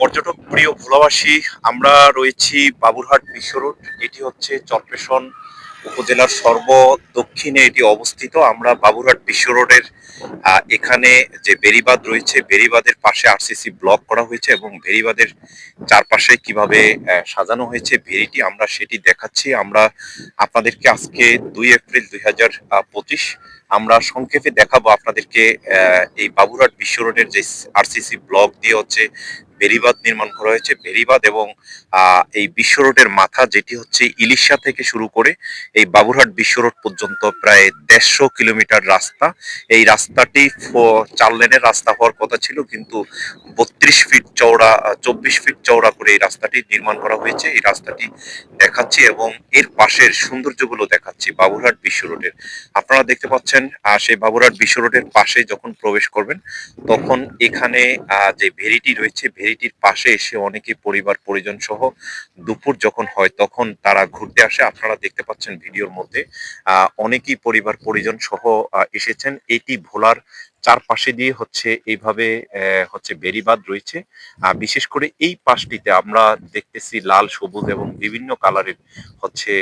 পর্যটক প্রিয় ভোলাবাসী, আমরা রয়েছি বাবুরহাট বিশ্ব রোড। এটি হচ্ছে চরপেশন উপজেলার সর্ব দক্ষিণে এটি অবস্থিত। আমরা বাবুরহাট বিশ্ব রোডের এখানে যে বেড়িবাঁধ রয়েছে, বেড়িবাঁধের পাশে আরসিসি ব্লক করা হয়েছে এবং বেড়িবাঁধের চারপাশে কিভাবে সাজানো হয়েছে ভেরিটি, আমরা সেটি দেখাচ্ছি। আমরা আপনাদেরকে আজকে 2 এপ্রিল 2025 আমরা সংক্ষেপে দেখাবো আপনাদেরকে এই বাবুরহাট বিশ্ব রোডের যে আরসিসি ব্লক দিয়ে হচ্ছে বেড়িবাঁধ নির্মাণ করা হয়েছে। বেড়িবাঁধ এবং এই বিশ্ব রোডের মাথা যেটি হচ্ছে ইলিশা থেকে শুরু করে এই বাবুরহাট বিশ্ব রোড পর্যন্ত প্রায় 150 কিলোমিটার রাস্তা। এই রাস্তাটি 4 লেনের রাস্তা হওয়ার কথা ছিল, কিন্তু 32 ফিট চওড়া, 24 ফিট চওড়া করে এই রাস্তাটি নির্মাণ করা হয়েছে। এই রাস্তাটি দেখাচ্ছি এবং এর পাশের সৌন্দর্যগুলো দেখাচ্ছি বাবুরহাট বিশ্ব রোডের। আপনারা দেখতে পাচ্ছেন সেই বাবুরহাট বিশ্ব রোডের পাশে যখন প্রবেশ করবেন তখন এখানে যে ভেরিটি রয়েছে, ভেরিটির পাশে এসে অনেকে পরিবার পরিজন সহ দুপুর যখন হয় তখন তারা ঘুরতে আসে। আপনারা দেখতে পাচ্ছেন ভিডিওর মধ্যে অনেকেই পরিবার পরিজন সহ এসেছেন। এটি ভোলার চারপাশে দিয়ে হচ্ছে এইভাবে হচ্ছে বেড়িবাঁধ রয়েছে। বিশেষ করে এই পাশটিতে আমরা দেখতেছি লাল, সবুজ এবং বিভিন্ন কালারের হচ্ছে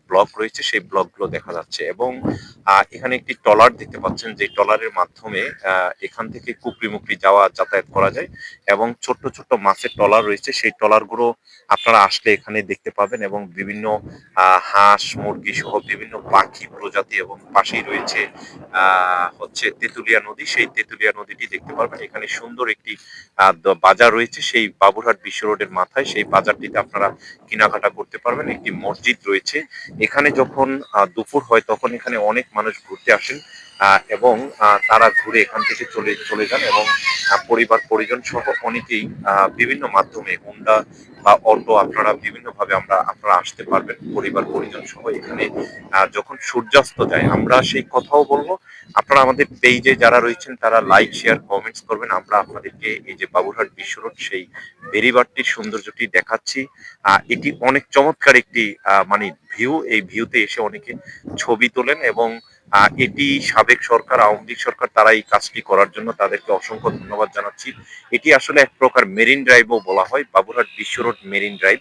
ব্লক রয়েছে, সেই ব্লকগুলো দেখা যাচ্ছে। এবং এখানে একটি ট্রলার দেখতে পাচ্ছেন, যে ট্রলারের মাধ্যমে এখান থেকে কুকরি মুকরি যাতায়াত করা যায়। এবং ছোট্ট ছোট্ট মাছের ট্রলার রয়েছে, সেই ট্রলারগুলো আপনারা আসলে এখানে দেখতে পাবেন। এবং বিভিন্ন হাঁস মুরগি সহ বিভিন্ন পাখি প্রজাতি, এবং পাশেই রয়েছে হচ্ছে তেঁতুলিয়া নদী, সেই তেঁতুলিয়া নদীটি দেখতে পারবেন। এখানে সুন্দর একটি বাজার রয়েছে সেই বাবুরহাট বিশ্ব রোডের মাথায়, সেই বাজারটিতে আপনারা কেনাকাটা করতে পারবেন। একটি মসজিদ রয়েছে এখানে। যখন দুপুর হয় তখন এখানে অনেক মানুষ ঘুরতে আসেন এবং তারা ঘুরে এখান থেকে চলে চলে যান। এবং পরিবার পরিজন সহ অনেকেই বিভিন্ন মাধ্যমে হুন্ডা বা অটো, আপনারা বিভিন্ন ভাবে আপনারা আসতে পারবেন পরিবার পরিজন সহ এখানে। যখন সূর্যাস্ত যায় আমরা সেই কথাও বলবো। আপনারা আমাদের পেজে যারা রয়েছেন তারা লাইক শেয়ার কমেন্টস করবেন। আমরা আপনাদেরকে এই যে বাবুরহাট বিশ্ব রোড সেই বেড়িবাঁধটির সৌন্দর্যটি দেখাচ্ছি। এটি অনেক চমৎকার একটি মানে ভিউ। এই ভিউতে এসে অনেকে ছবি তোলেন এবং এটি সাবেক সরকার, আওয়ামী লীগ সরকার, তারা এই কাজটি করার জন্য তাদেরকে অসংখ্য ধন্যবাদ জানাচ্ছি। এটি আসলে এক প্রকার মেরিন ড্রাইভও বলা হয়, বাবুরহাট বিশ্ব রোড মেরিন ড্রাইভ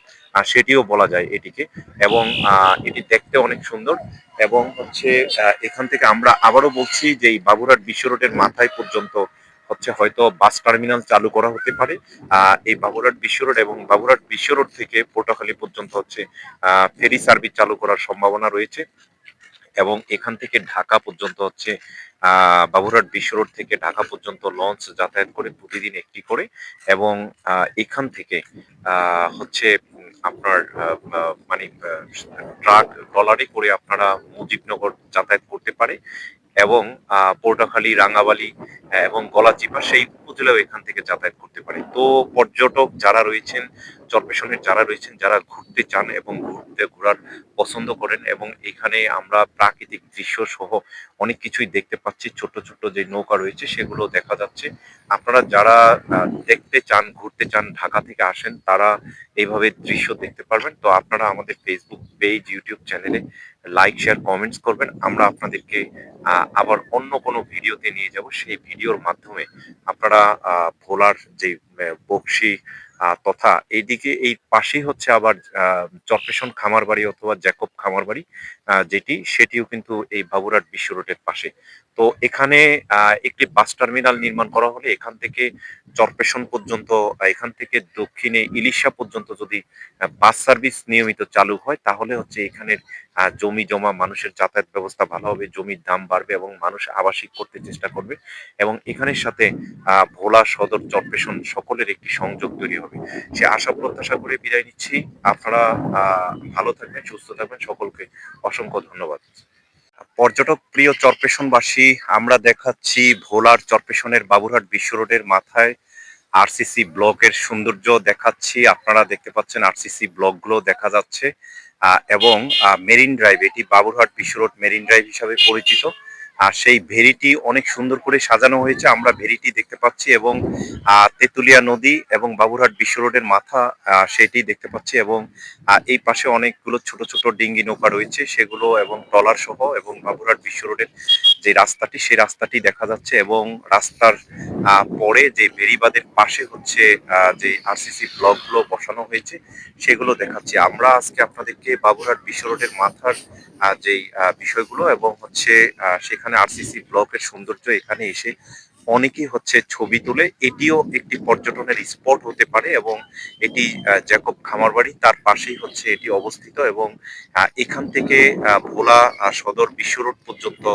সেটিও বলা যায় এটিকে। এবং এটি দেখতে অনেক সুন্দর। এবং হচ্ছে এখান থেকে আমরা আবারও বলছি যে এই বাবুরহাট বিশ্ব রোডের মাথায় পর্যন্ত হচ্ছে হয়তো বাস টার্মিনাল চালু করা হতে পারে। এই বাবুরহাট বিশ্ব রোড এবং বাবুরহাট বিশ্ব রোড থেকে পটুয়াখালী পর্যন্ত হচ্ছে ফেরি সার্ভিস চালু করার সম্ভাবনা রয়েছে। এবং এখান থেকে ঢাকা পর্যন্ত হচ্ছে বাবুরহাট বিশ্ব রোড থেকে ঢাকা পর্যন্ত লঞ্চ যাতায়াত করে প্রতিদিন একটি করে। এবং এখান থেকে হচ্ছে আপনার মানে ট্রাক ট্রলারে করে আপনারা মুজিবনগর যাতায়াত করতে পারে। এবং পটুয়াখালী, রাঙাবালি এবং গলাচিপা সেই উপজেলাও এখান থেকে যাতায়াত করতে পারে। তো পর্যটক যারা রয়েছেন, চরপেশনের যারা রয়েছেন, যারা ঘুরতে চান এবং ঘোরার পছন্দ করেন, এবং এখানে আমরা প্রাকৃতিক দৃশ্য সহ অনেক কিছুই দেখতে পাচ্ছি। ছোট ছোট যে নৌকা রয়েছে সেগুলো দেখা যাচ্ছে। আপনারা যারা দেখতে চান, ঘুরতে চান, ঢাকা থেকে আসেন, তারা এইভাবে দৃশ্য দেখতে পারবেন। তো আপনারা আমাদের ফেসবুক পেজ, ইউটিউব চ্যানেলে লাইক শেয়ার কমেন্টস করবেন। আমরা আপনাদেরকে আবার অন্য কোনো ভিডিওতে নিয়ে যাব, সেই ভিডিওর মাধ্যমে আপনারা ভোলার যে বকশী তথা এইদিকে এই পাশেই হচ্ছে আবার চরপেশন খামার বাড়ি অথবা জ্যাকব খামার বাড়ি, সেটিও কিন্তু এই বাবুরহাট বিশ্ব রোডের পাশে। তো এখানে একটি বাস টার্মিনাল নির্মাণ করা হলে এখান থেকে চরপেশন পর্যন্ত, এখান থেকে দক্ষিণে ইলিশা পর্যন্ত যদি বাস সার্ভিস নিয়মিত চালু হয় তাহলে হচ্ছে এখানের জমি জমা মানুষের যাতায়াত ব্যবস্থা ভালো হবে, জমির দাম বাড়বে এবং মানুষ আবাসিক করতে চেষ্টা করবে। এবং এখানের সাথে ভোলা সদর, চরপেশন সকলের একটি সংযোগ তৈরি হবে। সে আশা প্রত্যাশা করে বিদায় নিচ্ছি। আপনারা ভালো থাকবেন, সুস্থ থাকবেন। সকলকে অসংখ্য ধন্যবাদ। পর্যটক প্রিয় চরপেশনবাসী, আমরা দেখাচ্ছি ভোলার চরপেশনের বাবুরহাট বিশ্ব রোডের মাথায় আরসিসি ব্লকের সৌন্দর্য দেখাচ্ছি। আপনারা দেখতে পাচ্ছেন আরসিসি ব্লকগুলো দেখা যাচ্ছে। এবং মেরিন ড্রাইভ, এটি বাবুরহাট বিশ্ব রোড মেরিন ড্রাইভ হিসাবে পরিচিত। আর সেই ভেরিটি অনেক সুন্দর করে সাজানো হয়েছে, আমরা ভেরিটি দেখতে পাচ্ছি এবং তেঁতুলিয়া নদী এবং বাবুরহাট বিশ্ব রোডের মাথা সেটি দেখতে পাচ্ছি এবং এই পাশে অনেকগুলো ছোট ছোট ডিঙ্গি নৌকা রয়েছে সেগুলো এবং ট্রলার সহ, এবং বাবুরহাট বিশ্ব রোডের যে রাস্তাটি সেই রাস্তাটি দেখা যাচ্ছে এবং রাস্তার পরে যে বেড়িবাঁধের পাশে হচ্ছে যে আরসিসি ব্লকগুলো বসানো হয়েছে সেগুলো দেখাচ্ছি। আমরা আজকে আপনাদেরকে বাবুরহাট বিশ্ব রোডের মাথার যেই বিষয়গুলো এবং হচ্ছে সেখানে আরসিসি ব্লকের সৌন্দর্য, এখানে এসে অনেকেই হচ্ছে ছবি তুলে, এটিও একটি পর্যটনের স্পট হতে পারে এবং এটি জ্যাকব খামারবাড়ি তার পাশেই হচ্ছে এটি অবস্থিত এবং এখান থেকে ভোলা সদর বিশ্ব রোড পর্যন্ত,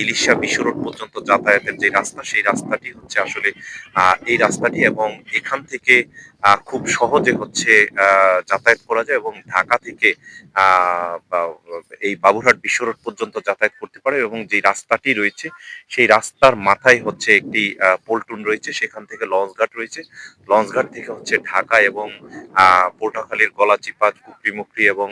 ইলিশা বিশ্ব রোড পর্যন্ত যাতায়াতের যে রাস্তা সেই রাস্তাটি হচ্ছে আসলে এই রাস্তাটি, এবং এখান থেকে খুব সহজে হচ্ছে যাতায়াত করা যায় এবং ঢাকা থেকে এই বাবুরহাট বিশ্ব রোড পর্যন্ত যাতায়াত করতে পারে। এবং যে রাস্তাটি রয়েছে সেই রাস্তার মাথায় হচ্ছে একটি পল্টন রয়েছে, সেখান থেকে লঞ্চঘাট রয়েছে, লঞ্চঘাট থেকে হচ্ছে ঢাকা এবং পটুয়াখালীর গলাচিপা, কুকরিমুকরি এবং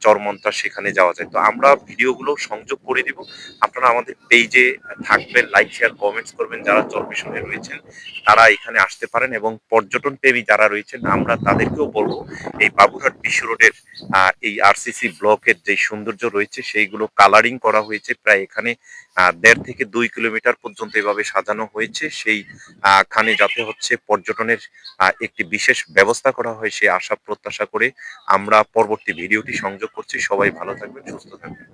চরমন্তা সেখানে যাওয়া যায়। তো আমরা ভিডিওগুলো সংযোগ করে দিব, আপনারা আমাদের পেজে থাকবেন, লাইক শেয়ার কমেন্টস করবেন, যারা চরমিশনে রয়েছেন তারা এখানে আসতে পারেন এবং পর্যটন প্রেমী যারা রয়েছেন আমরা তাদেরকেও বলবো এই বাবুরহাট বিশ্ব রোডের এই আরসিসি ব্লকের যে সৌন্দর্য রয়েছে সেইগুলো কালারিং করা হয়েছে প্রায় এখানে 1.5 থেকে 2 কিলোমিটার পর্যন্ত এভাবে সাজানো হয়েছে, সেই খানে যাতে হচ্ছে পর্যটনের একটি বিশেষ ব্যবস্থা করা হয় সে আশা প্রত্যাশা করে আমরা পরবর্তী ভিডিওটি সংযোগ করছি। সবাই ভালো থাকবেন, সুস্থ থাকবেন।